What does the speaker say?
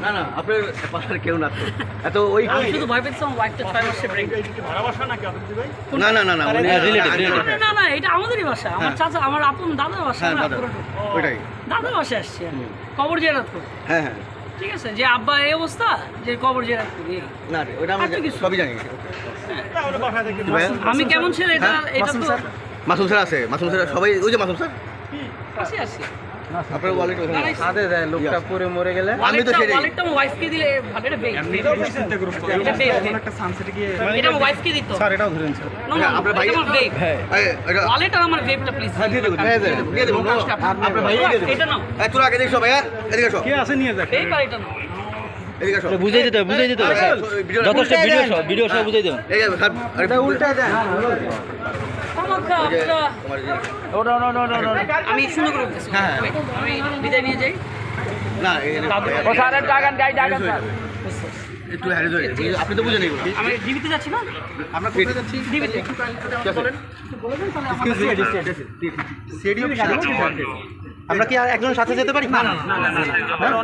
না না আপনার পাশে কেউ না এত ওই শুধু ভয় পেয়েছিলাম ওয়াইফটা 6 মাসে প্রেগন্যান্ট ভালোবাসা নাকি আপনি ভাই না না না না না না এটা আমাদেরই বাসা আমার চাচা আমার আপন দাদার বাসা ওইটাই দাদার বাসায় আসছি কবর জিয়ারত করতে হ্যাঁ হ্যাঁ ঠিক আছে যে আব্বা এই অবস্থা যে কবর জিয়ারত করি না ওটা আমি সবই জানি আমি কেমন ছিল এটা এটা তো মাসুম স্যার আছে মাসুম স্যার সবাই ওই যে মাসুম স্যার আসি আসি আপনার ওয়ালেট ওখানে সাথে দেয় লোকটা পরে মরে গেলে আমি তো সেটাই ওয়ালেটটা আমার ওয়াইফকে দিলে ভালো এটা বেক এটা বেক একটা সানসেটে গিয়ে এটা আমার ওয়াইফকে দিত স্যার এটাও ধরেন স্যার না আপনার ভাই আমার বেক এটা ওয়ালেট আর আমার বেকটা প্লিজ হ্যাঁ দিয়ে দেবো দিয়ে দেবো আপনার ভাই এটা নাও তোর আগে দেখো ভাইয়া এদিকে আসো কে আছে নিয়ে যাক বেক আর এটা নাও এদিকে আসো বুঝাই দিতে যথেষ্ট ভিডিও সব বুঝাই দেবেন এই স্যার এটা উল্টা দেন আমি সুন্দর করে বলতেছি আমি বিদায় নিয়ে যাই না স্যার একটু হ্যারিজ হয়ে যাবে আপনি তো বুঝে নেই আমি ডিবিতে যাচ্ছি না আমরা কোথায় যাচ্ছি ডিবিতে আমরা কি আর একজন সাথে যেতে পারি না